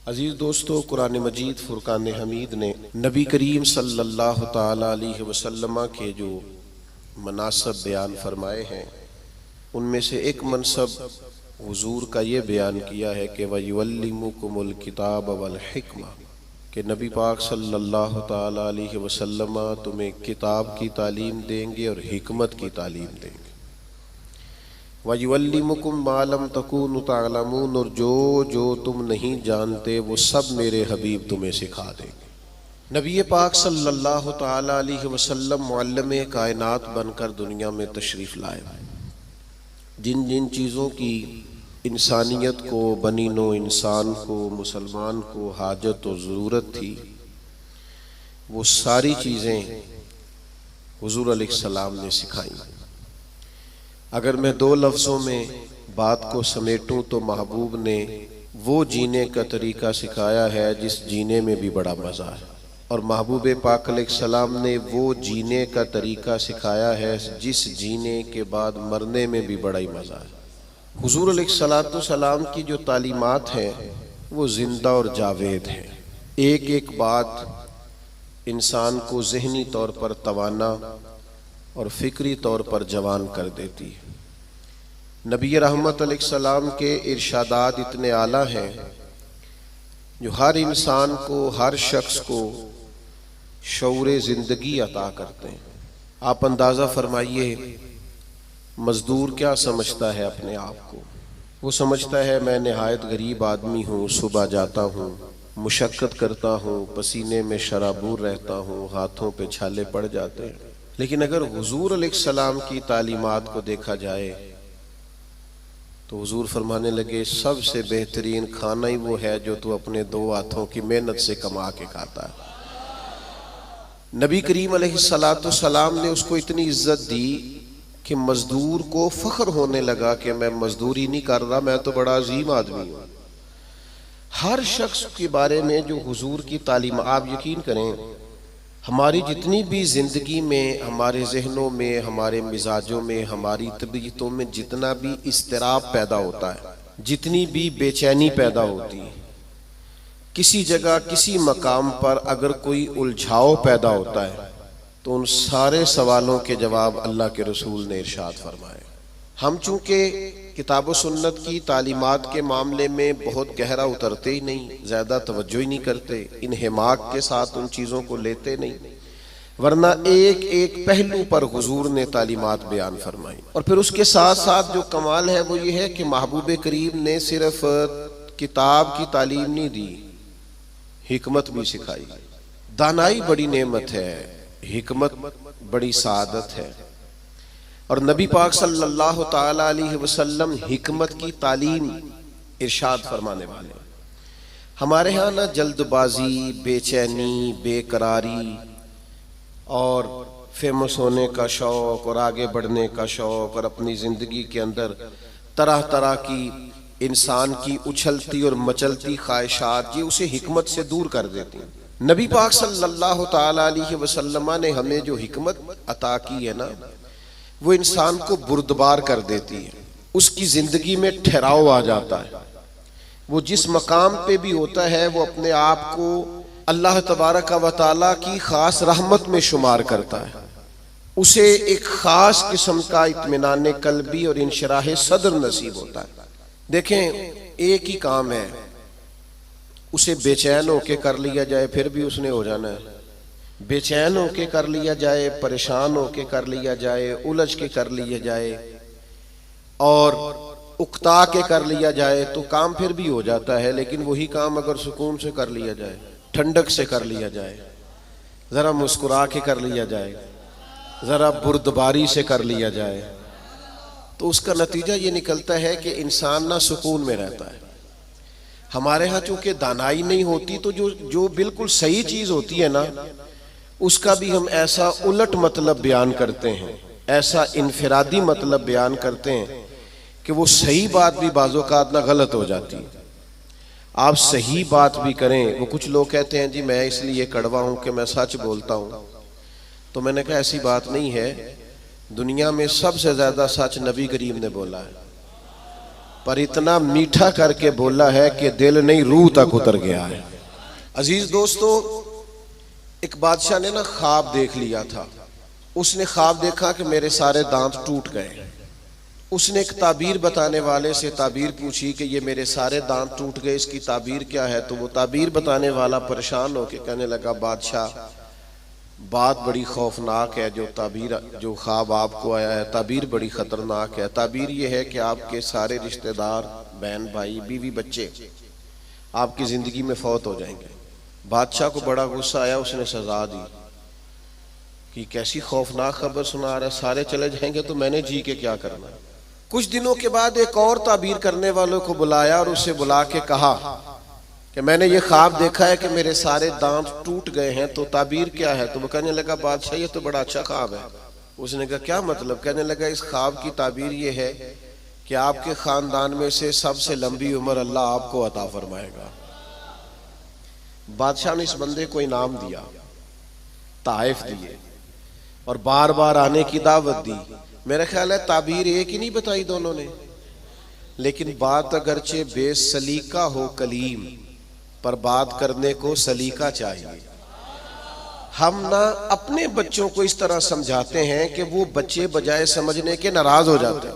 عزیز دوستو، قرآن مجید فرقان حمید نے نبی کریم صلی اللہ تعالی علیہ وسلم کے جو مناصب بیان فرمائے ہیں، ان میں سے ایک منصب حضور کا یہ بیان کیا ہے کہ وَيُعَلِّمُكُمُ الْكِتَابَ وَالْحِکْمَةَ، کہ نبی پاک صلی اللہ تعالی علیہ وسلم تمہیں کتاب کی تعلیم دیں گے اور حکمت کی تعلیم دیں گے۔ وَيُعَلِّمُكُم مَّا لَمْ تَكُونُوا تَعْلَمُونَ، اور جو تم نہیں جانتے وہ سب میرے حبیب تمہیں سکھا دیں گے۔ نبی پاک صلی اللہ تعالی علیہ وسلم معلم کائنات بن کر دنیا میں تشریف لائے۔ جن جن چیزوں کی انسانیت کو، بنی نو انسان کو، مسلمان کو حاجت و ضرورت تھی، وہ ساری چیزیں حضور علیہ السلام نے سکھائیں۔ اگر میں دو لفظوں میں بات کو سمیٹوں تو محبوب نے وہ جینے کا طریقہ سکھایا ہے جس جینے میں بھی بڑا مزہ ہے، اور محبوب پاک علیہ السلام نے وہ جینے کا طریقہ سکھایا ہے جس جینے کے بعد مرنے میں بھی بڑا ہی مزہ ہے۔ حضور علیہ السلام کی جو تعلیمات ہیں وہ زندہ اور جاوید ہیں۔ ایک ایک بات انسان کو ذہنی طور پر توانا اور فکری طور پر جوان کر دیتی ہے۔ نبی رحمت علیہ السلام کے ارشادات اتنے اعلیٰ ہیں جو ہر انسان کو، ہر شخص کو شعور زندگی عطا کرتے ہیں۔ آپ اندازہ فرمائیے، مزدور کیا سمجھتا ہے اپنے آپ کو؟ وہ سمجھتا ہے میں نہایت غریب آدمی ہوں، صبح جاتا ہوں، مشقت کرتا ہوں، پسینے میں شرابور رہتا ہوں، ہاتھوں پہ چھالے پڑ جاتے ہیں۔ لیکن اگر حضور علیہ السلام کی تعلیمات کو دیکھا جائے تو حضور فرمانے لگے سب سے بہترین کھانا ہی وہ ہے جو تو اپنے دو ہاتھوں کی محنت سے کما کے کھاتا ہے۔ نبی کریم علیہ السلام نے اس کو اتنی عزت دی کہ مزدور کو فخر ہونے لگا کہ میں مزدوری نہیں کر رہا، میں تو بڑا عظیم آدمی ہوں۔ ہر شخص کے بارے میں جو حضور کی تعلیم، آپ یقین کریں ہماری جتنی بھی زندگی میں، ہمارے ذہنوں میں، ہمارے مزاجوں میں، ہماری طبیعتوں میں جتنا بھی اضطراب پیدا ہوتا ہے، جتنی بھی بے چینی پیدا ہوتی ہے، کسی جگہ کسی مقام پر اگر کوئی الجھاؤ پیدا ہوتا ہے تو ان سارے سوالوں کے جواب اللہ کے رسول نے ارشاد فرمائے۔ ہم چونکہ کتاب و سنت کی تعلیمات کے معاملے میں بہت گہرا اترتے ہی نہیں، زیادہ توجہ ہی نہیں کرتے، انہماک کے ساتھ ان چیزوں کو لیتے نہیں، ورنہ ایک ایک پہلو پر حضور نے تعلیمات بیان فرمائی۔ اور پھر اس کے ساتھ ساتھ جو کمال ہے وہ یہ ہے کہ محبوب کریم نے صرف کتاب کی تعلیم نہیں دی، حکمت بھی سکھائی۔ دانائی بڑی نعمت ہے، حکمت بڑی سعادت ہے، اور نبی پاک صلی اللہ تعالی علیہ وسلم حکمت کی تعلیم ارشاد فرمانے والے۔ ہمارے ہاں نہ جلد بازی، بے چینی، بے قراری اور فیمس ہونے کا شوق اور آگے بڑھنے کا شوق اور اپنی زندگی کے اندر طرح طرح کی انسان کی اچھلتی اور مچلتی خواہشات، یہ اسے حکمت سے دور کر دیتی ہیں۔ نبی پاک صلی اللہ تعالی علیہ وسلم نے ہمیں جو حکمت عطا کی ہے نا، وہ انسان کو بردبار کر دیتی ہے، اس کی زندگی میں ٹھہراؤ آ جاتا ہے۔ وہ جس مقام پہ بھی ہوتا ہے وہ اپنے آپ کو اللہ تبارک و تعالیٰ کی خاص رحمت میں شمار کرتا ہے، اسے ایک خاص قسم کا اطمینان قلبی اور انشراح صدر نصیب ہوتا ہے۔ دیکھیں، ایک ہی کام ہے، اسے بے چین ہو کے کر لیا جائے پھر بھی اس نے ہو جانا ہے، بے چین ہو کے کر لیا جائے، پریشان ہو کے کر لیا جائے، الجھ کے کر لیا جائے اور اکتا کے کر لیا جائے تو کام پھر بھی ہو جاتا ہے۔ لیکن وہی کام اگر سکون سے کر لیا جائے، ٹھنڈک سے کر لیا جائے، ذرا مسکرا کے کر لیا جائے، ذرا بردباری سے کر لیا جائے، تو اس کا نتیجہ یہ نکلتا ہے کہ انسان نہ سکون میں رہتا ہے۔ ہمارے ہاں چونکہ دانائی نہیں ہوتی تو جو بالکل صحیح چیز ہوتی ہے نا، اس کا بھی ہم ایسا الٹ مطلب بیان کرتے ہیں، ایسا انفرادی مطلب بیان کرتے ہیں کہ وہ صحیح بات بھی بعض اوقات نہ غلط ہو جاتی ہے۔ آپ صحیح بات بھی کریں، وہ کچھ لوگ کہتے ہیں جی میں اس لیے کڑوا ہوں کہ میں سچ بولتا ہوں، تو میں نے کہا ایسی بات نہیں ہے، دنیا میں سب سے زیادہ سچ نبی کریم نے بولا ہے۔ پر اتنا میٹھا کر کے بولا ہے کہ دل نہیں روح تک اتر گیا ہے۔ عزیز دوستو، ایک بادشاہ نے نا خواب دیکھ لیا تھا۔ اس نے خواب دیکھا کہ میرے سارے دانت ٹوٹ گئے۔ اس نے ایک تعبیر بتانے والے سے تعبیر پوچھی کہ یہ میرے سارے دانت ٹوٹ گئے، اس کی تعبیر کیا ہے؟ تو وہ تعبیر بتانے والا پریشان ہو کے کہنے لگا، بادشاہ بات بڑی خوفناک ہے، جو خواب آپ کو آیا ہے تعبیر بڑی خطرناک ہے۔ تعبیر یہ ہے کہ آپ کے سارے رشتہ دار، بہن بھائی، بیوی بچے آپ کی زندگی میں فوت ہو جائیں گے۔ بادشاہ کو بڑا غصہ آیا، اس نے سزا دی کہ کیسی خوفناک خبر سنا رہا ہے، سارے چلے جائیں گے تو میں نے جی کے کیا کرنا ہے۔ کچھ دنوں کے بعد ایک اور تعبیر کرنے والوں کو بلایا اور اسے بلا کے کہا کہ میں نے یہ خواب دیکھا ہے کہ میرے سارے دانت ٹوٹ گئے ہیں، تو تعبیر کیا ہے؟ تو وہ کہنے لگا، بادشاہ یہ تو بڑا اچھا خواب ہے۔ اس نے کہا کیا مطلب؟ کہنے لگا اس خواب کی تعبیر یہ ہے کہ آپ کے خاندان میں سے سب سے لمبی عمر اللہ آپ کو عطا فرمائے گا۔ بادشاہ نے اس بندے کو انعام دیا، تحائف دیے اور بار بار آنے کی دعوت دی۔ میرا خیال ہے تعبیر ایک ہی نہیں بتائی دونوں نے، لیکن بات اگرچہ بے سلیقہ ہو کلیم، پر بات کرنے کو سلیقہ چاہیے۔ ہم نہ اپنے بچوں کو اس طرح سمجھاتے ہیں کہ وہ بچے بجائے سمجھنے کے ناراض ہو جاتے ہیں۔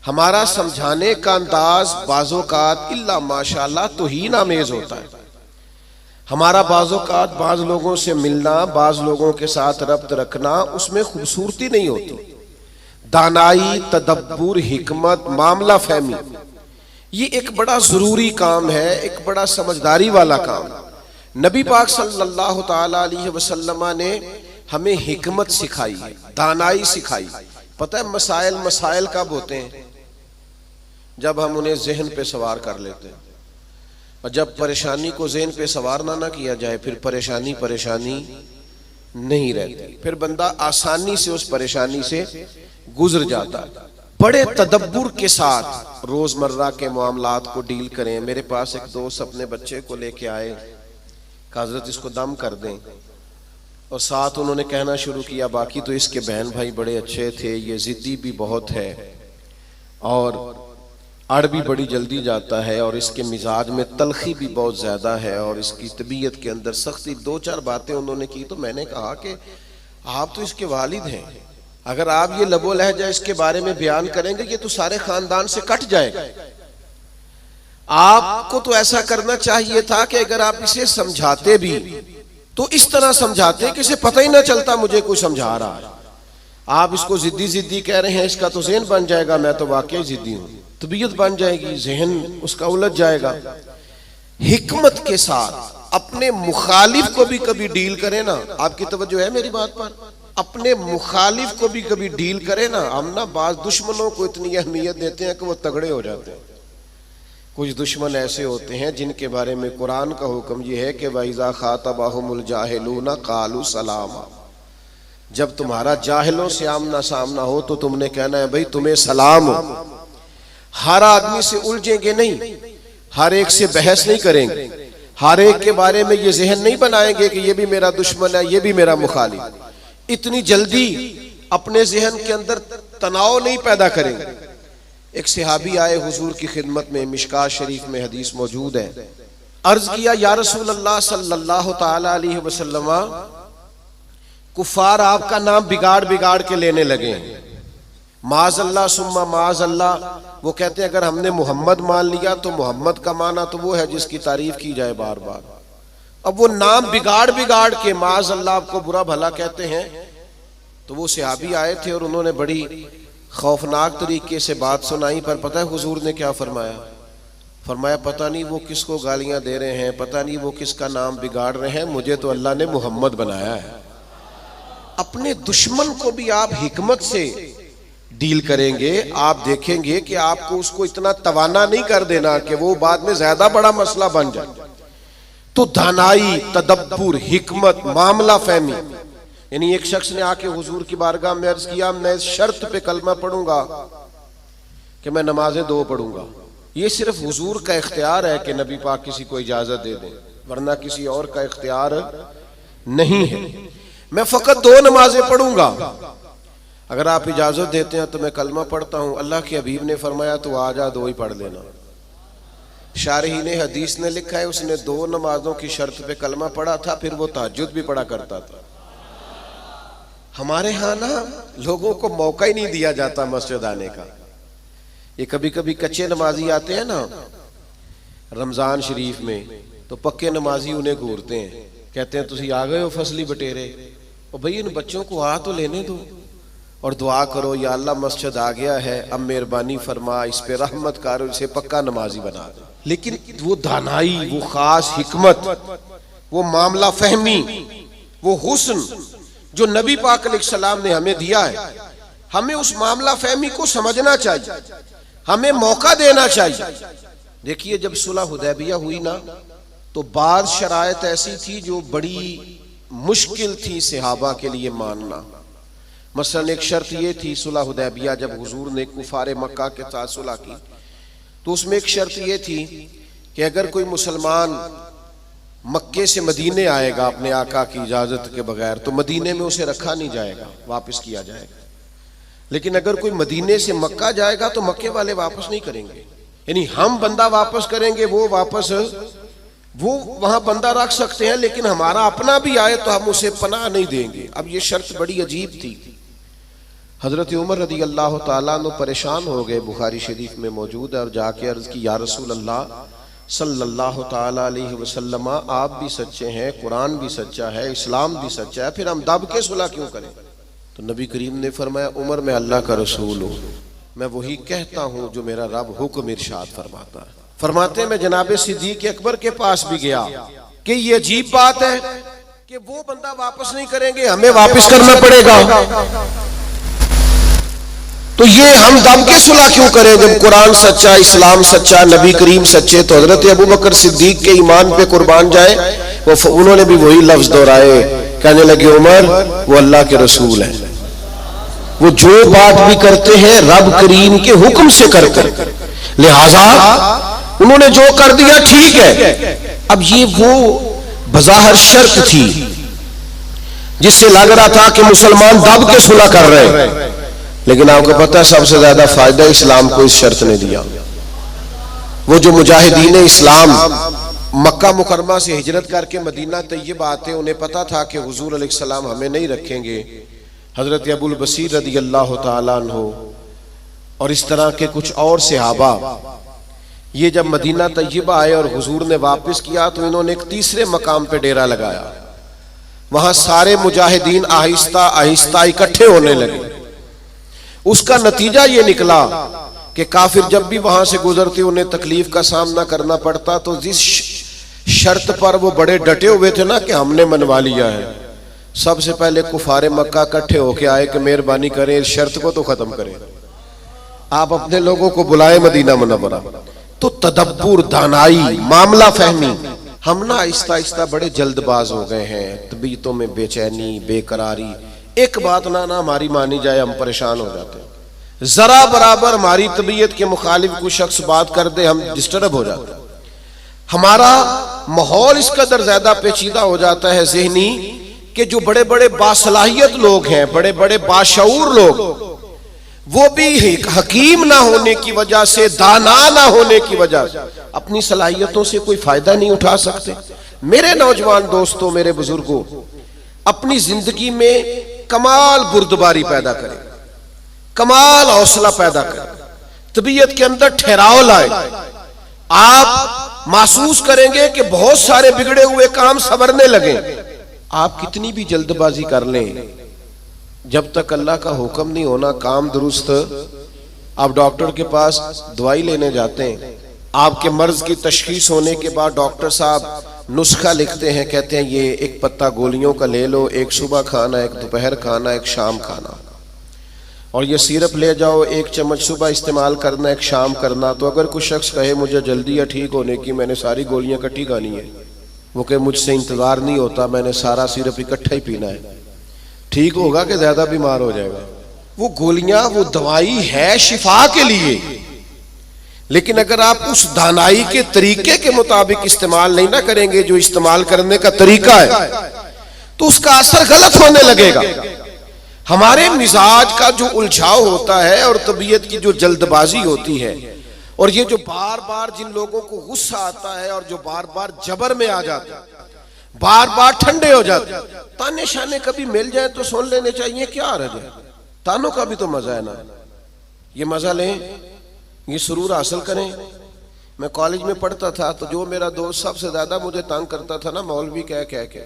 ہمارا سمجھانے کا انداز بعض اوقات الا ماشاءاللہ توہین آمیز ہوتا ہے۔ ہمارا بعض اوقات بعض لوگوں سے ملنا، بعض لوگوں کے ساتھ ربط رکھنا، اس میں خوبصورتی نہیں ہوتی۔ دانائی، تدبر، حکمت، معاملہ فہمی، یہ ایک بڑا ضروری کام ہے، ایک بڑا سمجھداری والا کام۔ نبی پاک صلی اللہ تعالی علیہ وسلم نے ہمیں حکمت سکھائی ہے، دانائی سکھائی۔ پتہ ہے مسائل کب ہوتے ہیں؟ جب ہم انہیں ذہن پہ سوار کر لیتے ہیں، اور جب پریشانی کو ذہن پہ سوار نہ کیا جائے پھر پریشانی نہیں رہتی، پھر بندہ آسانی سے اس پریشانی سے گزر جاتا ہے۔ بڑے تدبر کے ساتھ روزمرہ کے معاملات کو ڈیل کریں۔ میرے پاس ایک دوست اپنے بچے کو لے کے آئے کہ حضرت اس کو دم کر دیں، اور ساتھ انہوں نے کہنا شروع کیا باقی تو اس کے بہن بھائی بڑے اچھے تھے، یہ ضدی بھی بہت ہے اور اڑ بھی بڑی جلدی جاتا ہے، اور اس کے مزاج میں تلخی بھی بہت زیادہ ہے، اور اس کی طبیعت کے اندر سختی۔ دو چار باتیں انہوں نے کی تو میں نے کہا کہ آپ تو اس کے والد ہیں، اگر آپ یہ لب و لہجہ اس کے بارے میں بیان کریں گے یہ تو سارے خاندان سے کٹ جائے گا۔ آپ کو تو ایسا کرنا چاہیے تھا کہ اگر آپ اسے سمجھاتے بھی تو اس طرح سمجھاتے کہ اسے پتہ ہی نہ چلتا مجھے کوئی سمجھا رہا ہے۔ آپ اس کو ضدی کہہ رہے ہیں، اس کا تو ذہن بن جائے گا میں تو واقعی ضدی ہوں، طبیعت بن جائے گی، ذہن اس کا الجھ جائے گا۔ حکمت کے ساتھ اپنے مخالف کو بھی کبھی ڈیل کریں نا، آپ کی توجہ ہے میری بات پر؟ اپنے مخالف کو بھی کبھی ڈیل کریں نا۔ ہم نا بعض دشمنوں کو اتنی اہمیت دیتے ہیں کہ وہ تگڑے ہو جاتے ہیں۔ کچھ دشمن ایسے ہوتے ہیں جن کے بارے میں قرآن کا حکم یہ ہے کہ وَإِذَا خَاطَبَهُمُ الْجَاهِلُونَ قَالُوا سَلَامًا، جب تمہارا جاہلوں سے آمنا سامنا ہو تو تم نے کہنا ہے بھئی تمہیں سلام ہو۔ ہر آدمی سے الجھیں گے نہیں، ہر ایک سے بحث نہیں کریں گے، ہر ایک کے بارے میں یہ ذہن نہیں بنائیں گے کہ یہ بھی میرا دشمن ہے، یہ بھی میرا مخالف۔ اتنی جلدی اپنے ذہن کے اندر تناؤ نہیں پیدا کریں گے۔ ایک صحابی آئے حضور کی خدمت میں، مشکاۃ شریف میں حدیث موجود ہے۔ عرض کیا یا رسول اللہ صلی اللہ تعالی علیہ وسلم، کفار آپ کا نام بگاڑ کے لینے لگے ہیں، معاذ اللہ ثم معاذ اللہ۔ وہ کہتے ہیں اگر ہم نے محمد مان لیا تو محمد کا معنی تو وہ ہے جس کی تعریف کی جائے بار بار، اب وہ نام بگاڑ کے معاذ اللہ آپ کو برا بھلا کہتے ہیں۔ تو وہ صحابی آئے تھے اور انہوں نے بڑی خوفناک طریقے سے بات سنائی، پر پتہ ہے حضور نے کیا فرمایا؟ فرمایا پتہ نہیں وہ کس کو گالیاں دے رہے ہیں، پتہ نہیں وہ کس کا نام بگاڑ رہے ہیں، مجھے تو اللہ نے محمد بنایا ہے۔ اپنے دشمن کو بھی آپ حکمت سے ڈیل کریں گے، آپ دیکھیں گے کہ آپ کو اس کو اتنا توانا نہیں کر دینا کہ وہ بعد میں زیادہ بڑا مسئلہ بن جائے۔ تو دانائی، تدبر، حکمت، معاملہ فہمی، یعنی ایک شخص نے آ کے حضور کی بارگاہ میں عرض کیا میں اس شرط پہ کلمہ پڑھوں گا کہ میں نمازیں 2 پڑھوں گا۔ یہ صرف حضور کا اختیار ہے کہ نبی پاک کسی کو اجازت دے دیں، ورنہ کسی اور کا اختیار نہیں ہے۔ میں فقط 2 نمازیں پڑھوں گا، اگر آپ اجازت دیتے ہیں تو میں کلمہ پڑھتا ہوں. اللہ کے حبیب نے فرمایا تو آ جا 2 ہی پڑھ لینا. شارحین حدیث نے لکھا ہے اس نے 2 نمازوں کی شرط پہ کلمہ پڑھا تھا، پھر وہ تہجد بھی پڑھا کرتا تھا. ہمارے ہاں نا لوگوں کو موقع ہی نہیں دیا جاتا مسجد آنے کا. یہ کبھی کبھی کچے نمازی آتے ہیں نا رمضان شریف میں، تو پکے نمازی انہیں گھورتے ہیں، کہتے ہیں تسی آ گئے ہو فصلی بٹیرے. اور بھئی ان بچوں کو آ تو لینے دو اور دعا کرو یا اللہ مسجد آ گیا ہے، اب مہربانی فرما اس پہ رحمت کر، اسے پکا نمازی بنا دے. لیکن وہ دانائی، وہ خاص حکمت، وہ معاملہ فہمی، وہ حسن جو نبی پاک علیہ السلام نے ہمیں دیا ہے، ہمیں اس معاملہ فہمی کو سمجھنا چاہیے، ہمیں موقع دینا چاہیے. دیکھیے جب صلح حدیبیہ ہوئی نا تو بعض شرائط ایسی تھی جو بڑی مشکل تھی صحابہ کے لیے ماننا. مثلا ایک شرط یہ تھی صلح حدیبیہ جب حضور نے کفار مکہ کے ساتھ صلح کی تو اس میں ایک شرط یہ تھی کہ اگر کوئی مسلمان مکے سے مدینے آئے گا اپنے آقا کی اجازت کے بغیر تو مدینے میں اسے رکھا نہیں جائے گا، واپس کیا جائے گا. لیکن اگر کوئی مدینے سے مکہ جائے گا تو مکے والے واپس نہیں کریں گے، یعنی ہم بندہ واپس کریں گے، وہ وہاں بندہ رکھ سکتے ہیں، لیکن ہمارا اپنا بھی آئے تو ہم اسے پناہ نہیں دیں گے. اب یہ شرط بڑی عجیب تھی. حضرت عمر رضی اللہ تعالیٰ عنہ پریشان ہو گئے، بخاری شریف میں موجود ہے، اور جا کے عرض کی یا رسول اللہ صلی اللہ تعالیٰ علیہ وسلم آپ بھی سچے ہیں، قرآن بھی سچا ہے، اسلام بھی سچا ہے، پھر ہم دب کے صلح کیوں کریں؟ تو نبی کریم نے فرمایا عمر میں اللہ کا رسول ہوں، میں وہی کہتا ہوں جو میرا رب حکم ارشاد فرماتا ہے. فرماتے ہیں میں جناب صدیق اکبر کے پاس بھی گیا کہ یہ عجیب بات ہے کہ وہ بندہ واپس نہیں کریں گے، ہمیں واپس کرنا پڑے گا، تو یہ ہم دم کے صلح کیوں کریں جب قرآن سچا، اسلام سچا، نبی کریم سچے؟ تو حضرت ابو بکر صدیق کے ایمان پہ قربان جائے، انہوں نے بھی وہی لفظ دہرائے، کہنے لگے عمر وہ اللہ کے رسول ہیں، وہ جو بات بھی کرتے ہیں رب کریم کے حکم سے کرتے ہیں، لہذا انہوں نے جو کر دیا ٹھیک ہے. اب یہ وہ بظاہر شرط تھی جس سے لگ رہا تھا کہ مسلمان دب کے صلح کر رہے ہیں، لیکن آپ کو پتہ ہے سب سے زیادہ فائدہ اسلام کو اس شرط نے دیا. وہ جو مجاہدین اسلام مکہ مکرمہ سے ہجرت کر کے مدینہ طیبہ آتے، انہیں پتہ تھا کہ حضور علیہ السلام ہمیں نہیں رکھیں گے. حضرت ابو البصیر رضی اللہ تعالیٰ عنہ اور اس طرح کے کچھ اور صحابہ یہ جب مدینہ طیبہ آئے اور حضور نے واپس کیا تو انہوں نے ایک تیسرے مقام پہ ڈیرا لگایا. وہاں سارے مجاہدین آہستہ آہستہ اکٹھے ہونے لگے. اس کا نتیجہ یہ نکلا کہ کافر جب بھی وہاں سے گزرتے انہیں تکلیف کا سامنا کرنا پڑتا، تو جس شرط پر وہ بڑے ڈٹے ہوئے تھے نا کہ ہم نے منوا لیا ہے، سب سے پہلے کفار مکہ اکٹھے ہو کے آئے کہ مہربانی کریں اس شرط کو تو ختم کریں، آپ اپنے لوگوں کو بلائے مدینہ منورہ. تو تدبر، دانائی، معاملہ فہمی. ہم نا آہستہ آہستہ بڑے جلد باز ہو گئے ہیں، طبیعتوں میں بے چینی، بے قراری، ایک بات نہ ہماری مانی جائے ہم پریشان ہو جاتے ہیں، ذرا برابر ہماری طبیعت کے مخالف کوئی شخص بات کر دے ہم ڈسٹرب ہو جاتے ہیں. ہمارا ماحول اس قدر زیادہ پیچیدہ ہو جاتا ہے ذہنی کہ جو بڑے بڑے باصلاحیت لوگ ہیں، بڑے بڑے باشعور لوگ، وہ بھی حکیم نہ ہونے کی وجہ سے، دانا نہ ہونے کی وجہ سے اپنی صلاحیتوں سے کوئی فائدہ نہیں اٹھا سکتے. میرے نوجوان دوستوں، میرے بزرگوں، اپنی زندگی میں کمال بردباری پیدا کریں، کمال حوصلہ پیدا کریں، طبیعت کے اندر ٹھہراؤ لائیں. آپ محسوس کریں گے کہ بہت سارے بگڑے ہوئے کام سنورنے لگیں. آپ کتنی بھی جلد بازی کر لیں، جب تک اللہ کا حکم نہیں ہونا کام درست. آپ ڈاکٹر کے پاس دوائی لینے جاتے ہیں، آپ کے مرض کی تشخیص ہونے کے بعد ڈاکٹر صاحب نسخہ لکھتے ہیں، کہتے ہیں یہ ایک پتہ گولیوں کا لے لو، ایک صبح کھانا، ایک دوپہر کھانا، ایک شام کھانا، اور یہ سیرپ لے جاؤ، ایک چمچ صبح استعمال کرنا، ایک شام کرنا. تو اگر کوئی شخص کہے مجھے جلدی ہے ٹھیک ہونے کی، میں نے ساری گولیاں اکٹھی کھانی ہے، وہ کہ مجھ سے انتظار نہیں ہوتا، میں نے سارا سیرپ اکٹھا ہی پینا ہے، ٹھیک ہوگا کہ زیادہ بیمار ہو جائے گا. وہ گولیاں، وہ دوائی ہے شفا کے لیے، لیکن اگر آپ اس دانائی کے طریقے کے مطابق استعمال نہیں نہ کریں گے جو استعمال کرنے کا طریقہ ہے تو اس کا اثر غلط ہونے لگے گا. ہمارے مزاج کا جو الجھاؤ ہوتا ہے اور طبیعت کی جو جلد بازی ہوتی ہے، اور یہ جو بار بار جن لوگوں کو غصہ آتا ہے اور جو بار بار جبر میں آ جاتے ہیں، بار بار ٹھنڈے ہو جاتے ہیں، تانے شانے کبھی مل جائیں تو سن لینے چاہیے، کیا حرج ہے؟ تانوں کا بھی تو مزہ ہے نا، یہ مزہ لیں، یہ سرور حاصل کریں۔ میں کالج میں پڑھتا تھا تو جو میرا دوست سب سے زیادہ مجھے تنگ کرتا تھا نا، مولوی کہہ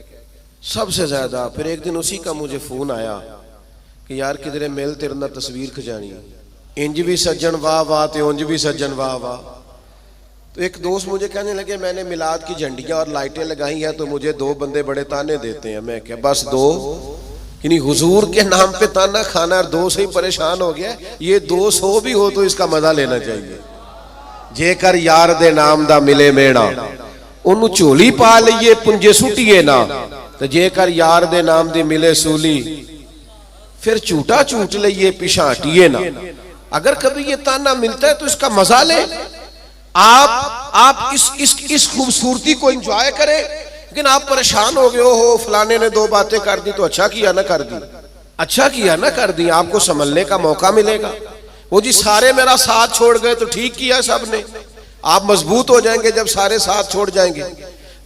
سب سے زیادہ، پھر ایک دن اسی کا مجھے فون آیا کہ یار کدھرے مل تیرے نہ تصویر کھجانی، انج بھی سجن واہ واہ تے انج بھی سجن واہ واہ۔ تو ایک دوست مجھے کہنے لگے میں نے میلاد کی جھنڈیاں اور لائٹیں لگائی ہیں تو مجھے 2 بندے بڑے تانے دیتے ہیں۔ میں کہ بس 2، یعنی حضور کے نام پہ تانا کھانا اور 2 سے ہی پریشان ہو گیا، یہ 200 بھی ہو تو اس کا مزہ لینا چاہیے۔ جے کر یار دے نام دا ملے میڑا، انہوں چولی پا لئیے پنجے سٹیے نا، تو جے کر یار دے نام دے ملے سولی، پھر چوٹا چوٹ لئیے پیشانٹیے نا۔ اگر کبھی یہ تانا ملتا ہے تو اس کا مزہ لیں، آپ اس خوبصورتی کو انجوائے کریں، لیکن آپ پریشان ہو گئے ہو فلانے نے 2 باتیں کر دی تو اچھا کیا نہ کر دی، اچھا کیا نہ کر دی، آپ کو سنبھلنے کا موقع ملے گا۔ وہ جی سارے میرا ساتھ چھوڑ گئے تو ٹھیک کیا سب نے، آپ مضبوط ہو جائیں گے جب سارے ساتھ چھوڑ جائیں گے۔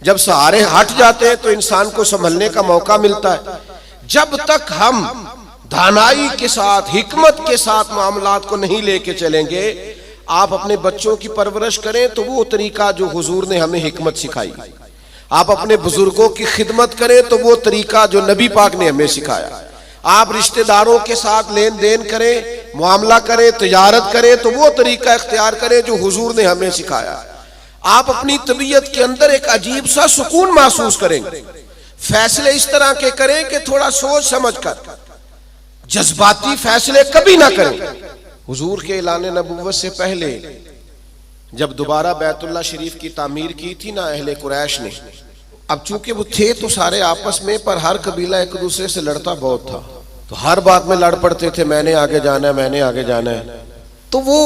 جب سارے ہٹ جاتے ہیں تو انسان کو سنبھلنے کا موقع ملتا ہے۔ جب تک ہم دانائی کے ساتھ، حکمت کے ساتھ معاملات کو نہیں لے کے چلیں گے، آپ اپنے بچوں کی پرورش کریں تو وہ طریقہ جو حضور نے ہمیں حکمت سکھائی، آپ اپنے بزرگوں کی خدمت کریں تو وہ طریقہ جو نبی پاک نے ہمیں سکھایا، آپ رشتہ داروں کے ساتھ لین دین کریں، معاملہ کریں، تجارت کریں تو وہ طریقہ اختیار کریں جو حضور نے ہمیں سکھایا۔ آپ اپنی طبیعت کے اندر ایک عجیب سا سکون محسوس کریں گے، فیصلے اس طرح کے کریں کہ تھوڑا سوچ سمجھ کر، جذباتی فیصلے کبھی نہ کریں۔ حضور کے اعلان نبوت سے پہلے جب دوبارہ بیت اللہ شریف کی تعمیر کی تھی نا اہل قریش نے، اب چونکہ وہ تھے تو سارے آپس میں، پر ہر قبیلہ ایک دوسرے سے لڑتا بہت تھا، تو ہر بات میں لڑ پڑتے تھے، میں نے آگے جانا ہے، میں نے آگے جانا ہے۔ تو وہ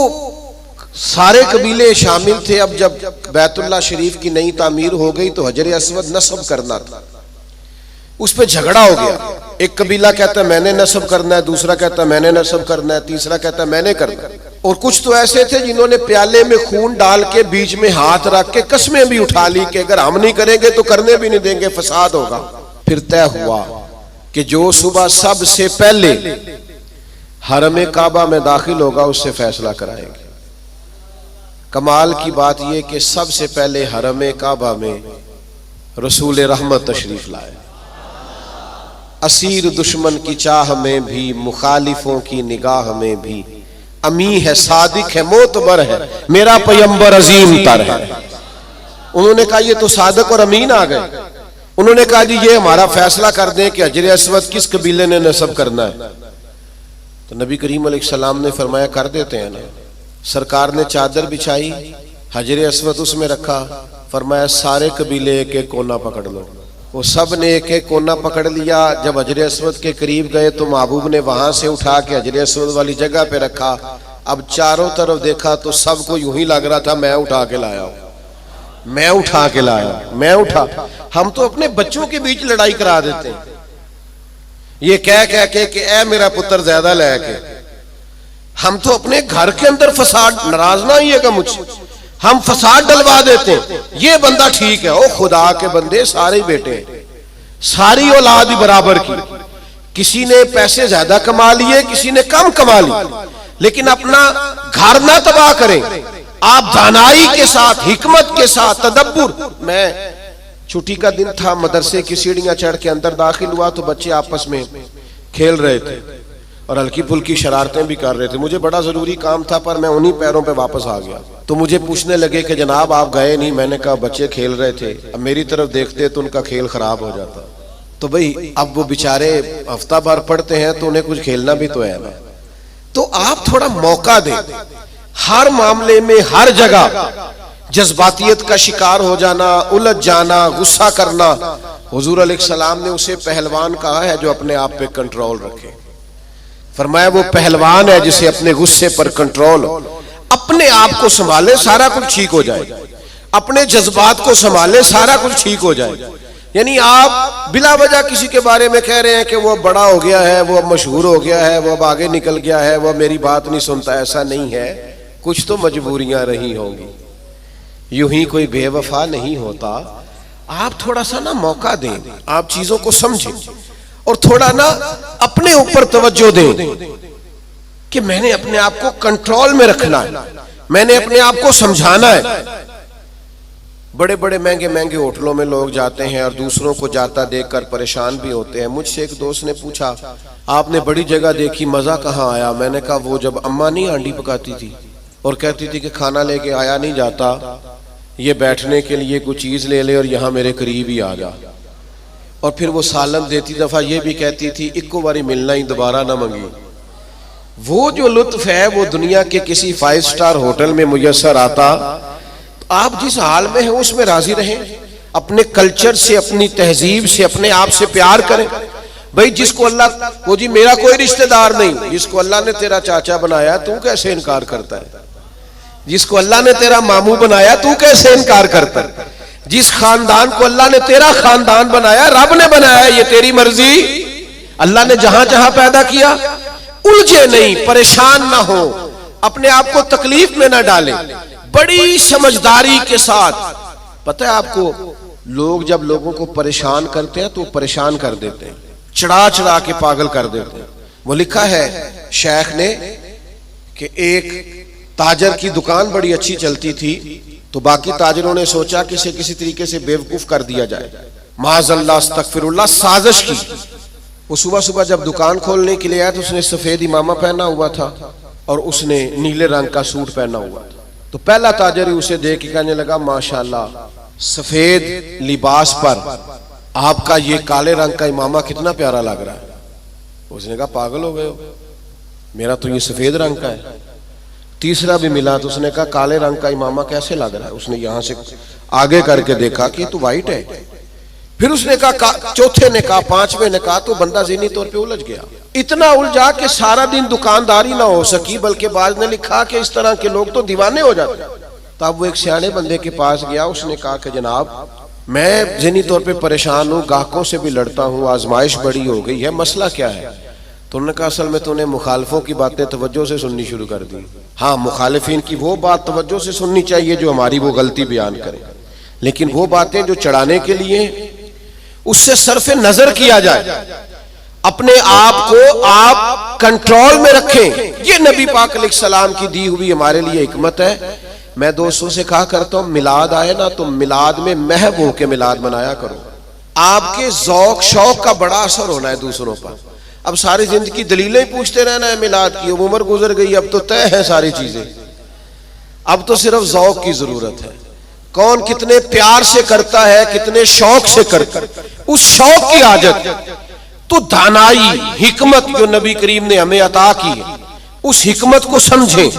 سارے قبیلے شامل تھے۔ اب جب بیت اللہ شریف کی نئی تعمیر ہو گئی تو حجر اسود نصب کرنا تھا، اس پہ جھگڑا ہو گیا۔ ایک قبیلہ کہتا ہے میں نے نصب کرنا ہے، دوسرا کہتا ہے میں نے نصب کرنا ہے، تیسرا کہتا ہے میں نے کرنا ہے۔ اور کچھ تو ایسے تھے جنہوں نے پیالے میں خون ڈال کے بیچ میں ہاتھ رکھ کے قسمیں بھی اٹھا لی کہ اگر ہم نہیں کریں گے تو کرنے بھی نہیں دیں گے، فساد ہوگا۔ پھر طے ہوا کہ جو صبح سب سے پہلے حرم کعبہ میں داخل ہوگا اس سے فیصلہ کرائیں گے۔ کمال کی بات یہ کہ سب سے پہلے حرم کعبہ میں رسول رحمت تشریف لائے، اسیر دشمن کی چاہ میں بھی، مخالفوں کی نگاہ میں بھی، امی ہے، صادق ہے، معتبر ہے، میرا پیمبر عظیم تر ہے۔ انہوں نے کہا یہ تو صادق اور امین آ گئے۔ انہوں نے کہا جی یہ ہمارا فیصلہ کر دیں کہ حجر اسود کس قبیلے نے نصب کرنا ہے۔ تو نبی کریم علیہ السلام نے فرمایا کر دیتے ہیں نا۔ سرکار نے چادر بچھائی، حجر اسود اس میں رکھا، فرمایا سارے قبیلے ایک ایک کونا پکڑ لو۔ وہ سب نے ایک ایک کونا پکڑ لیا۔ جب حجر اسود کے قریب گئے تو محبوب نے وہاں سے اٹھا کے حجر اسود والی جگہ پہ رکھا۔ اب چاروں طرف دیکھا تو سب کو یوں ہی لگ رہا تھا میں اٹھا کے لایا ہوں، میں اٹھا کے لایا، میں اٹھا۔ ہم تو اپنے بچوں کے بیچ لڑائی کرا دیتے ہیں، یہ کہہ کہ اے میرا پتر زیادہ لے کے۔ ہم تو اپنے گھر کے اندر فساد، ناراض نہ آئیے گا مجھ سے، ہم فساد ڈلوا دیتے ہیں۔ یہ بندہ ٹھیک ہے، او خدا کے بندے سارے بیٹے ہیں، ساری اولاد ہی برابر کی، کسی نے پیسے زیادہ کما لیے، کسی نے کم کما لیے، لیکن اپنا گھر نہ تباہ کریں۔ آپ دانائی کے ساتھ، حکمت کے ساتھ، تدبر۔ میں چھٹی کا دن تھا، مدرسے کی سیڑھیاں چڑھ کے اندر داخل ہوا تو بچے آپس میں کھیل رہے تھے اور ہلکی پھلکی شرارتیں بھی کر رہے تھے۔ مجھے بڑا ضروری کام تھا پر میں انہی پیروں پہ واپس آ گیا۔ تو مجھے پوچھنے لگے کہ جناب آپ گئے نہیں؟ میں نے کہا بچے کھیل رہے تھے، اب میری طرف دیکھتے تو ان کا کھیل خراب ہو جاتا۔ تو بھئی اب وہ بیچارے ہفتہ بھر پڑھتے ہیں تو انہیں کچھ کھیلنا بھی تو ہے نا۔ تو آپ تھوڑا موقع دیں۔ ہر معاملے میں، ہر جگہ جذباتیت کا شکار ہو جانا، الجھ جانا، غصہ کرنا، حضور علیہ السلام نے اسے پہلوان کہا ہے جو اپنے آپ پہ کنٹرول رکھے۔ فرمایا وہ پہلوان ہے جسے اپنے غصے پر کنٹرول ہو، اپنے آپ کو سنبھالے سارا کچھ ٹھیک ہو جائے گا، اپنے جذبات کو سنبھالے سارا کچھ ٹھیک ہو جائے گا۔ یعنی آپ بلا وجہ کسی کے بارے میں کہہ رہے ہیں کہ وہ بڑا ہو گیا ہے، وہ مشہور ہو گیا ہے، وہ اب آگے نکل گیا ہے، وہ میری بات نہیں سنتا. ایسا نہیں ہے، کچھ تو مجبوریاں رہی ہوں گی. یوں ہی کوئی بے وفا نہیں ہوتا. آپ تھوڑا سا نا موقع دیں، آپ چیزوں کو سمجھیں اور تھوڑا نا اپنے اوپر توجہ دیں کہ میں نے اپنے آپ کو کنٹرول میں رکھنا ہے، میں نے اپنے آپ کو سمجھانا ہے. بڑے بڑے مہنگے مہنگے ہوٹلوں میں لوگ جاتے ہیں اور دوسروں کو جاتا دیکھ کر پریشان بھی ہوتے ہیں. مجھ سے ایک دوست نے پوچھا آپ نے بڑی جگہ دیکھی، مزہ کہاں آیا؟ میں نے کہا وہ جب اماں نہیں ہانڈی پکاتی تھی اور کہتی تھی کہ کھانا لے کے آیا نہیں جاتا، یہ بیٹھنے کے لیے کوئی چیز لے لے اور یہاں میرے قریب ہی آ جا. اور پھر وہ سالن دیتی دفعہ یہ بھی کہتی تھی اکو باری ملنا ہی دوبارہ نہ منگی. وہ جو لطف ہے وہ دنیا کے کسی 5 سٹار ہوٹل میں میسر آتا. آپ جس حال میں ہیں اس میں راضی رہیں، اپنے کلچر سے، اپنی تہذیب سے، اپنے آپ سے پیار کریں. بھئی جس کو اللہ، وہ جی میرا کوئی رشتہ دار نہیں، جس کو اللہ نے تیرا چاچا بنایا تو کیسے انکار کرتا ہے؟ جس کو اللہ نے تیرا ماموں بنایا تو کیسے انکار کرتا ہے؟ جس خاندان کو اللہ نے تیرا خاندان بنایا، رب نے بنایا، یہ تیری مرضی. اللہ نے جہاں جہاں پیدا کیا. الجھے نہیں، پریشان نہ ہو، اپنے آپ کو تکلیف میں نہ ڈالیں، بڑی سمجھداری کے ساتھ. پتہ ہے آپ کو لوگ جب لوگوں کو پریشان کرتے ہیں تو پریشان کر دیتے ہیں، چڑھا چڑھا کے پاگل کر دیتے ہیں. وہ لکھا ہے شیخ نے کہ ایک تاجر کی دکان بڑی اچھی چلتی تھی تو باقی تاجروں نے سوچا کہ اسے کسی طریقے سے بیوقوف کر دیا جائے، معاذ اللہ استغفر اللہ، سازش کی. وہ صبح صبح جب دکان کھولنے کے لیے آیا تو اس نے سفید امامہ پہنا ہوا تھا اور اس نے نیلے رنگ کا سوٹ پہنا ہوا تھا. تو پہلا تاجر ہی اسے دیکھ کے کہنے لگا ماشاءاللہ سفید لباس پر آپ کا یہ کالے رنگ کا امامہ کتنا پیارا لگ رہا ہے. اس نے کہا پاگل ہو گئے ہو، میرا تو یہ سفید رنگ کا ہے. تیسرا بھی ملا تو اس نے کہا کالے رنگ کا امامہ کیسے لگ رہا ہے؟ اس نے یہاں سے آگے کر کے دیکھا کہ تو وائٹ ہے. پھر اس نے کہا، چوتھے نے کہا، پانچویں نے کہا، تو بندہ ذہنی طور پہ الجھ گیا. اتنا الجھا کہ سارا دن دکانداری نہ ہو سکی، بلکہ بعض نے لکھا کہ اس طرح کے لوگ تو دیوانے ہو جاتے. تب وہ ایک سیانے بندے کے پاس گیا، اس نے کہا کہ جناب میں ذہنی طور پہ پریشان ہوں، گاہکوں سے بھی لڑتا ہوں، آزمائش بڑی ہو گئی ہے، مسئلہ کیا ہے؟ تو انہوں نے کہا اصل میں تو نے مخالفوں کی باتیں توجہ سے سننی شروع کر دی. ہاں مخالفین کی وہ بات توجہ سے سننی چاہیے جو ہماری وہ غلطی بیان کرے، لیکن وہ باتیں جو چڑھانے کے لیے اس سے صرف نظر کیا جائے. اپنے آپ کو آپ کنٹرول میں رکھیں. یہ نبی پاک علیہ السلام کی دی ہوئی ہمارے لیے حکمت ہے. میں دوستوں سے کہا کرتا ہوں میلاد آئے نا تو میلاد میں محو ہو کے میلاد منایا کرو. آپ کے ذوق شوق کا بڑا اثر ہونا ہے دوسروں پر. اب ساری زندگی دلیلیں پوچھتے رہنا ہے میلاد کی، اب عمر گزر گئی، اب تو طے ہے ساری چیزیں، اب تو صرف ذوق کی ضرورت ہے. کون کتنے پیار سے کرتا ہے، کتنے شوق سے کرتا ہے، اس شوق کی حاجت. تو دانائی حکمت جو نبی کریم نے ہمیں عطا کی، اس حکمت کو سمجھیں.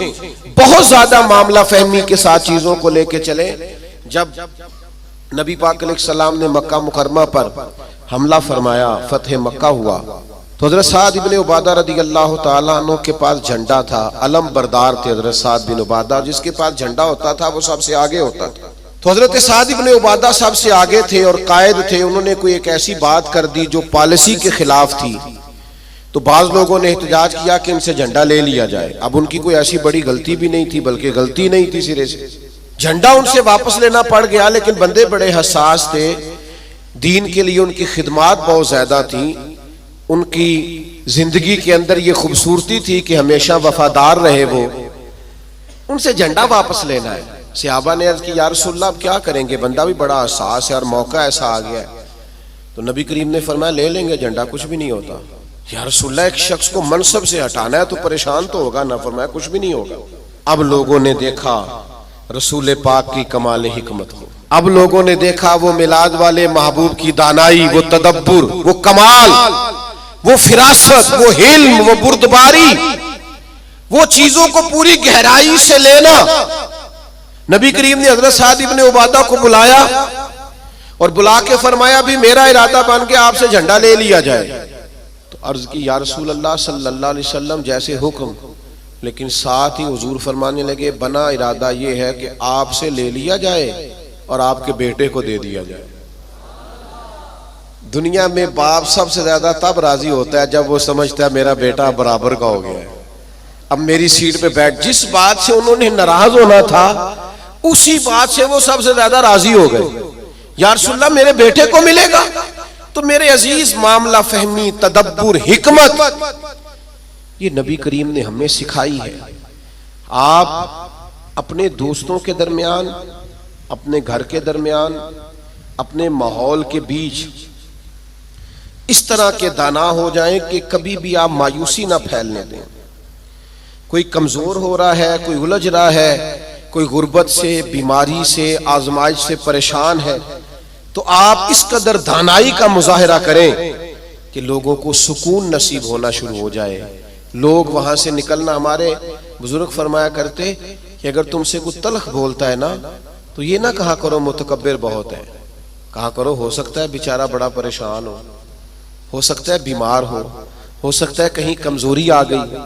بہت زیادہ معاملہ فہمی کے ساتھ چیزوں کو لے کے چلیں. جب نبی پاک علیہ السلام نے مکہ مکرمہ پر حملہ فرمایا، فتح مکہ ہوا، تو حضرت سعد بن عبادہ رضی اللہ تعالیٰ عنہ کے پاس جھنڈا تھا. علم بردار تھے حضرت سعد بن عبادہ، جس کے پاس جھنڈا ہوتا تھا وہ سب سے آگے ہوتا تھا. تو حضرت سعد بن عبادہ سب سے آگے تھے اور قائد تھے. انہوں نے کوئی ایک ایسی بات کر دی جو پالیسی کے خلاف تھی. تو بعض لوگوں نے احتجاج کیا کہ ان سے جھنڈا لے لیا جائے. اب ان کی کوئی ایسی بڑی غلطی بھی نہیں تھی، بلکہ غلطی نہیں تھی سرے سے. جھنڈا ان سے واپس لینا پڑ گیا، لیکن بندے بڑے حساس تھے، دین کے لیے ان کی خدمات بہت زیادہ تھیں. ان کی زندگی کے اندر یہ خوبصورتی تھی کہ ہمیشہ وفادار رہے. وہ ان سے جھنڈا واپس لینا ہے. صحابہ نے عرض کی یا رسول اللہ اب کیا کریں گے؟ بندہ بھی بڑا حساس ہے اور موقع ایسا آ گیا ہے. تو نبی کریم نے فرمایا لے لیں گے جھنڈا، کچھ بھی نہیں ہوتا. یا رسول اللہ ایک شخص کو منصب سے ہٹانا ہے تو پریشان تو ہوگا نا. فرمایا کچھ بھی نہیں ہوگا. اب لوگوں نے دیکھا رسول پاک کی کمال حکمت کو. اب لوگوں نے دیکھا وہ میلاد والے محبوب کی دانائی، وہ تدبر، وہ کمال، وہ فراست، وہ علم، وہ بردباری، وہ چیزوں کو پوری گہرائی سے لینا. نبی کریم نے حضرت سعد بن عبادہ کو بلایا اور بلا کے فرمایا بھی میرا ارادہ بن کے آپ سے جھنڈا لے لیا جائے. تو عرض کی یا رسول اللہ صلی اللہ علیہ وسلم جیسے حکم، لیکن ساتھ ہی حضور فرمانے لگے بنا ارادہ یہ ہے کہ آپ سے لے لیا جائے اور آپ کے بیٹے کو دے دیا جائے. دنیا میں باپ سب سے زیادہ تب راضی ہوتا ہے جب وہ سمجھتا ہے میرا بیٹا برابر کا ہو گیا ہے، اب میری سیٹ پہ بیٹھ، جس بات سے انہوں نے ناراض ہونا تھا اسی بات سے وہ سب سے زیادہ راضی ہو گئے. یا رسول اللہ میرے بیٹے کو ملے گا. تو میرے عزیز معاملہ فہمی، تدبر، حکمت یہ نبی کریم نے ہمیں سکھائی ہے. آپ اپنے دوستوں کے درمیان، اپنے گھر کے درمیان، اپنے ماحول کے بیچ اس طرح کے دانا ہو جائیں کہ کبھی بھی آپ مایوسی نہ پھیلنے دیں. کوئی کمزور ہو رہا ہے، کوئی الجھ رہا ہے، کوئی غربت سے، بیماری سے، آزمائش سے پریشان ہے، تو آپ اس قدر دانائی کا مظاہرہ کریں کہ لوگوں کو سکون نصیب ہونا شروع ہو جائے. لوگ وہاں سے نکلنا، ہمارے بزرگ فرمایا کرتے کہ اگر تم سے کوئی تلخ بولتا ہے نا تو یہ نہ کہا کرو متکبر بہت ہے، کہا کرو ہو سکتا ہے بیچارہ بڑا پریشان ہو سکتا ہے بیمار ہو سکتا ہے کہیں کمزوری آ گئی.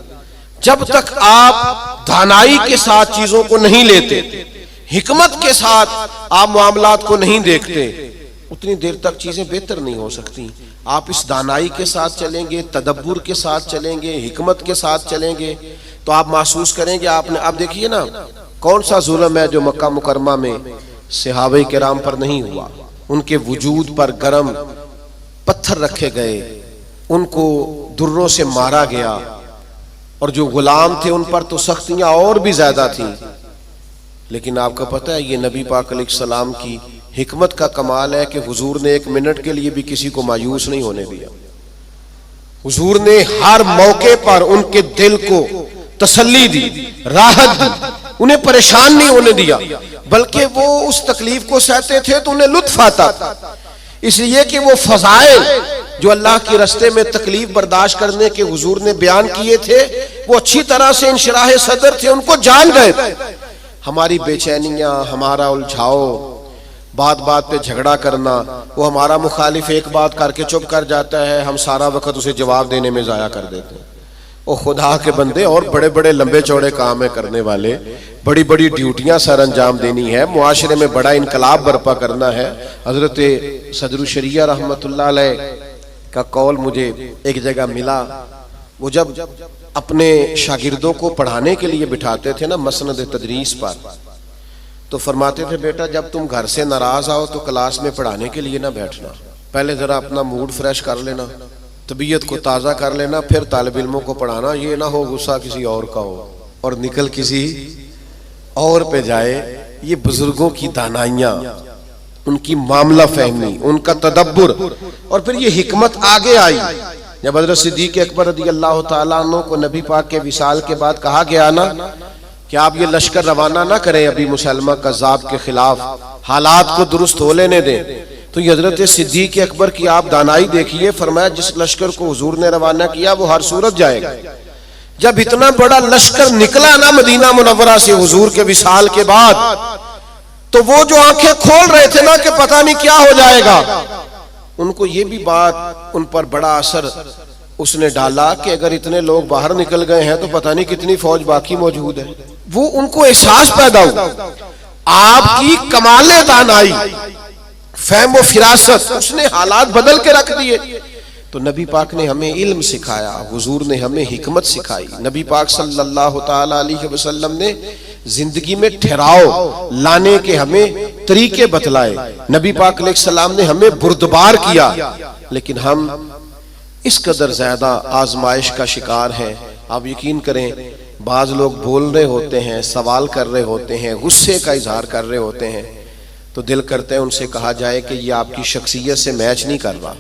جب تک آپ دانائی کے ساتھ چیزوں کو نہیں لیتے، حکمت کے ساتھ آپ معاملات کو نہیں دیکھتے، اتنی دیر تک چیزیں بہتر نہیں ہو سکتی. آپ اس دانائی کے ساتھ چلیں گے، تدبر کے ساتھ چلیں گے، حکمت کے ساتھ چلیں گے تو آپ محسوس کریں گے آپ دیکھیے نا کون سا ظلم ہے جو مکہ مکرمہ میں صحابہ کرام پر نہیں ہوا. ان کے وجود پر گرم پتھر رکھے گئے، ان کو دروں سے مارا گیا، اور جو غلام تھے ان پر تو سختیاں اور بھی زیادہ تھیں. لیکن آپ کو پتہ ہے یہ نبی پاک علیہ السلام کی حکمت کا کمال ہے کہ حضور نے ایک منٹ کے لیے بھی کسی کو مایوس نہیں ہونے دیا. حضور نے ہر موقع پر ان کے دل کو تسلی دی، راحت دی، انہیں پریشان نہیں ہونے دیا، بلکہ وہ اس تکلیف کو سہتے تھے تو انہیں لطف آتا تھا، اس لیے کہ وہ فضائل جو اللہ کے راستے میں تکلیف برداشت کرنے کے حضور نے بیان کیے تھے وہ اچھی طرح سے انشراح صدر تھے، ان کو جان گئے تھے. ہماری بے چینیاں، ہمارا الجھاؤ، بات بات پہ جھگڑا کرنا، وہ ہمارا مخالف ایک بات کر کے چپ کر جاتا ہے، ہم سارا وقت اسے جواب دینے میں ضائع کر دیتے ہیں. وہ خدا کے بندے اور بڑے بڑے لمبے چوڑے کام ہے کرنے والے، بڑی بڑی ڈیوٹیاں سر انجام دینی ہے، معاشرے میں بڑا انقلاب برپا کرنا ہے. حضرت صدر الشریعہ رحمت اللہ علیہ کا قول مجھے ایک جگہ ملا. وہ جب اپنے شاگردوں کو پڑھانے کے لیے بٹھاتے تھے نا مسند تدریس پر، تو فرماتے تھے بیٹا جب تم گھر سے ناراض آؤ تو کلاس میں پڑھانے کے لیے نہ بیٹھنا، پہلے ذرا اپنا موڈ فریش کر لینا، طبیعت کو تازہ کر لینا، پھر طالب علموں کو پڑھانا. یہ نہ ہو غصہ کسی اور کا ہو اور نکل کسی اور پہ جائے. یہ بزرگوں کی دانائیاں، ان کی معاملہ فہمی، ان کا تدبر، اور پھر یہ حکمت آگے آئی. جب حضرت صدیق اکبر رضی اللہ تعالیٰ عنہ کو نبی پاک کے وصال کے بعد کہا گیا نا کہ آپ یہ لشکر روانہ نہ کریں ابھی مسلمہ کذاب کے خلاف، حالات کو درست ہو لینے دیں، تو یہ حضرت صدیق اکبر کی آپ دانائی دیکھیے. فرمایا جس لشکر کو حضور نے روانہ کیا وہ ہر صورت جائے گا. جب اتنا بڑا لشکر نکلا نا مدینہ منورہ سے حضور کے وصال کے بعد، تو وہ جو آنکھیں کھول رہے تھے نا کہ پتہ نہیں کیا ہو جائے گا، ان کو یہ بھی بات ان پر بڑا اثر اس نے ڈالا کہ اگر اتنے لوگ باہر نکل گئے ہیں تو پتہ نہیں کتنی فوج باقی موجود ہے. وہ ان کو احساس پیدا ہوا آپ کی کمال دانائی، فہم و فراست، اس نے حالات بدل کے رکھ دیے. تو نبی پاک نے ہمیں علم سکھایا، حضور نے ہمیں حکمت سکھائی. نبی پاک صلی اللہ تعالی علیہ وسلم نے زندگی میں ٹھہراؤ لانے کے ہمیں طریقے بتلائے. نبی پاک علیہ السلام نے ہمیں بردبار کیا، لیکن ہم اس قدر زیادہ آزمائش کا شکار ہیں. آپ یقین کریں بعض لوگ بول رہے ہوتے ہیں، سوال کر رہے ہوتے ہیں، غصے کا اظہار کر رہے ہوتے ہیں، تو دل کرتے ہیں ان سے کہا جائے کہ یہ آپ کی شخصیت سے میچ نہیں کر رہا،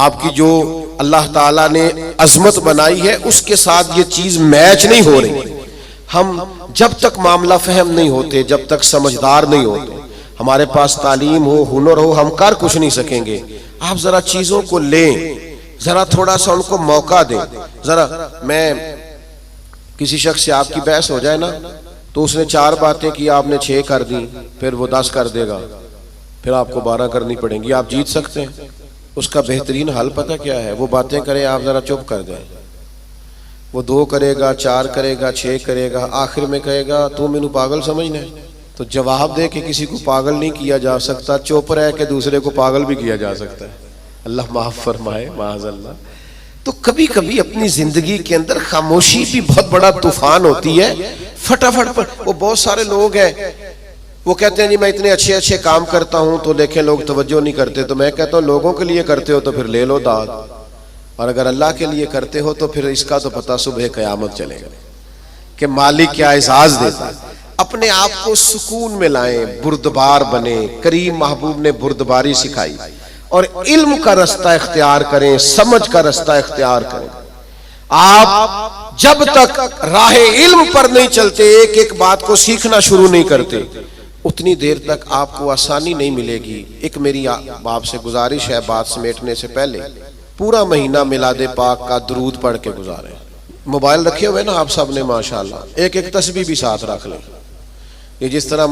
آپ کی جو اللہ تعالیٰ نے عظمت بنائی ہے اس کے ساتھ یہ چیز میچ نہیں ہو رہی. ہم جب تک معاملہ فہم نہیں ہوتے، جب تک سمجھدار نہیں ہوتے، ہمارے پاس تعلیم ہو، ہنر ہو، ہم کر کچھ نہیں سکیں گے. آپ ذرا چیزوں کو لیں، ذرا تھوڑا سا ان کو موقع دیں. ذرا میں کسی شخص سے آپ کی بحث ہو جائے نا تو اس نے 4 باتیں کی، آپ نے 6 کر دی، پھر وہ 10 کر دے گا، پھر آپ کو 12 کرنی پڑیں گی. آپ جیت سکتے ہیں. اس کا بہترین حل پتہ کیا ہے؟ وہ باتیں کرے، آپ ذرا چپ کر جائیں. وہ 2 کرے گا، 4 کرے گا، 6 کرے گا، آخر میں کہے گا تو مینوں پاگل سمجھنا ہے، تو جواب دے کہ کسی کو پاگل نہیں کیا جا سکتا، چپ رہ کہ دوسرے کو پاگل بھی کیا جا سکتا ہے۔ اللہ معاف فرمائے، معاذ اللہ۔ تو کبھی کبھی اپنی زندگی کے اندر خاموشی بھی بہت بڑا طوفان ہوتی ہے۔ فٹافٹ پر وہ بہت سارے لوگ ہیں وہ کہتے ہیں جی میں اتنے اچھے اچھے کام کرتا ہوں تو دیکھیں لوگ توجہ نہیں کرتے، تو میں کہتا ہوں لوگوں کے لیے کرتے ہو تو پھر لے لو داد، اور اگر اللہ کے لیے کرتے ہو تو پھر اس کا تو پتہ صبح قیامت چلے گا کہ مالک کیا اعزاز دیتا ہے۔ اپنے آپ کو سکون میں لائیں، بردبار بنے۔ کریم محبوب نے بردباری سکھائی، اور علم کا رستہ اختیار کریں، سمجھ کا رستہ اختیار کریں۔ آپ جب تک راہ علم پر نہیں چلتے، ایک ایک بات کو سیکھنا شروع نہیں کرتے، اتنی دیر تک آپ کو آسانی نہیں ملے گی۔ ایک میری آپ سے گزارش ہے بات سمیٹنے سے پہلے، پورا مہینہ میلاد پاک کا درود پڑھ کے گزاریں۔ موبائل رکھے ہوئے نا آپ سب نے ماشاءاللہ، ایک ایک تسبیح بھی ساتھ رکھ لیں۔ یہ جس طرح